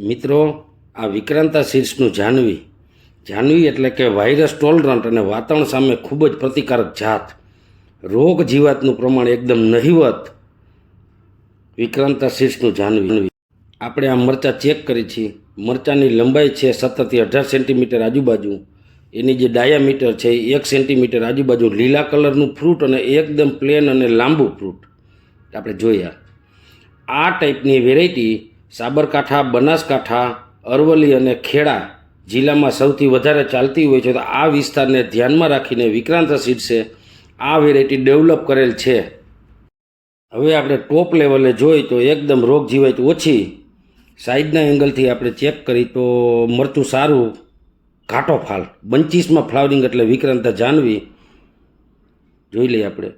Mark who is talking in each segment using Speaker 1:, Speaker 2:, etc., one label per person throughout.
Speaker 1: મિત્રો, આ વિક્રાંતા સીડ્સનું જાહ્નવી એટલે કે વાયરસ ટોલરન્ટ અને વાતાવરણ સામે ખૂબ જ પ્રતિકારક જાત. રોગ જીવાતનું પ્રમાણ એકદમ નહિવત. વિક્રાંતા સીડ્સનું જાહ્નવી. આપણે આ મરચાં ચેક કરી છે. મરચાંની લંબાઈ છે 17 થી 18 સેન્ટીમીટર આજુબાજુ. એની જે ડાયામીટર છે એ 1 સેન્ટીમીટર આજુબાજુ. લીલા કલરનું ફ્રૂટ અને એકદમ પ્લેન અને લાંબુ ફ્રૂટ આપણે જોયા. આ ટાઈપની વેરાયટી સાબરકાંઠા, બનાસકાંઠા, અરવલ્લી અને ખેડા જિલ્લામાં સૌથી વધારે ચાલતી હોય છે. તો આ વિસ્તારને ધ્યાનમાં રાખીને વિક્રાંતા સીડ્સે આ વેરાયટી ડેવલપ કરેલ છે. હવે આપણે ટોપ લેવલે જોઈ તો એકદમ રોગ જીવાત ઓછી. સાઈડના એંગલથી આપણે ચેક કરી તો મરચું સારું, ઘાટો ફાલ, બંચીસમાં ફ્લાવરિંગ એટલે વિક્રાંતા જાહ્નવી જોઈ લઈએ આપણે.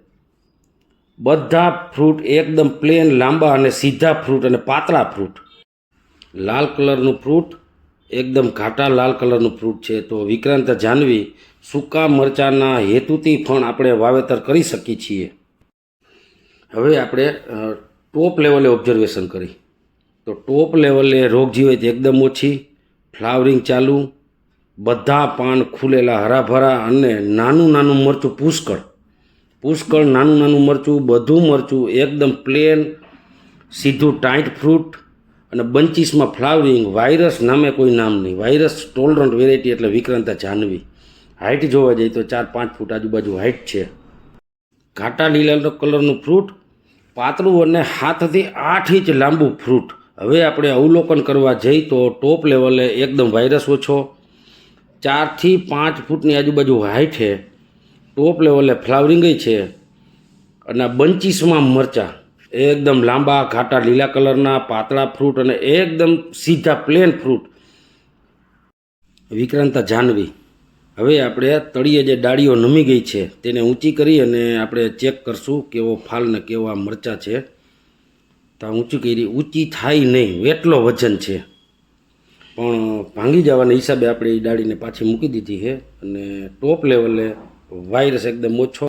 Speaker 1: બધા ફ્રૂટ એકદમ પ્લેન, લાંબા અને સીધા ફ્રૂટ અને પાતળા ફ્રૂટ. લાલ કલરનું ફ્રૂટ, એકદમ ઘાટા લાલ કલરનું ફ્રૂટ છે. તો વિક્રાંતા જાહ્નવી સૂકા મરચાંના હેતુથી પણ આપણે વાવેતર કરી શકીએ છીએ. હવે આપણે ટોપ લેવલે ઓબ્ઝર્વેશન કરી તો ટોપ લેવલે રોગ જીવાત એકદમ ઓછી, ફ્લાવરિંગ ચાલુ, બધા પાન ખુલેલા હરાભરા અને નાનું મરચું પુષ્કળ નાનું મરચું, બધું મરચું એકદમ પ્લેન, સીધું ટાઈટ ફ્રૂટ અને બંચીસમાં ફ્લાવરિંગ. વાયરસ નામે કોઈ નામ નહીં. વાયરસ ટોલરન્ટ વેરાયટી એટલે વિક્રાંતા જાહ્નવી. હાઇટ જોવા જઈએ તો 4-5 ફૂટ આજુબાજુ હાઇટ છે. ઘાટા લીલા કલરનું ફ્રૂટ, પાતળું અને 7 થી 8 ઇંચ લાંબુ ફ્રૂટ. હવે આપણે અવલોકન કરવા જઈ તો ટોપ લેવલે એકદમ વાયરસ ઓછો, 4 થી 5 ફૂટની આજુબાજુ હાઇટ છે. ટોપ લેવલે ફ્લાવરિંગ છે અને બંચીસમાં મરચાં એકદમ લાંબા, ઘાટા લીલા કલરના, પાતળા ફ્રૂટ અને એકદમ સીધા પ્લેન ફ્રૂટ. વિક્રાંતા જાહ્નવી. હવે આપણે તળિયે જે ડાળીઓ નમી ગઈ છે તેને ઊંચી કરી અને આપણે ચેક કરશું કેવો ફાલ ને કેવા મરચાં છે. તો ઊંચી કરી, ઊંચી થાય નહીં, એટલો વજન છે, પણ ભાંગી જવાના હિસાબે આપણે એ ડાળીને પાછી મૂકી દીધી છે. અને ટોપ લેવલે વાયરસ એકદમ ઓછો.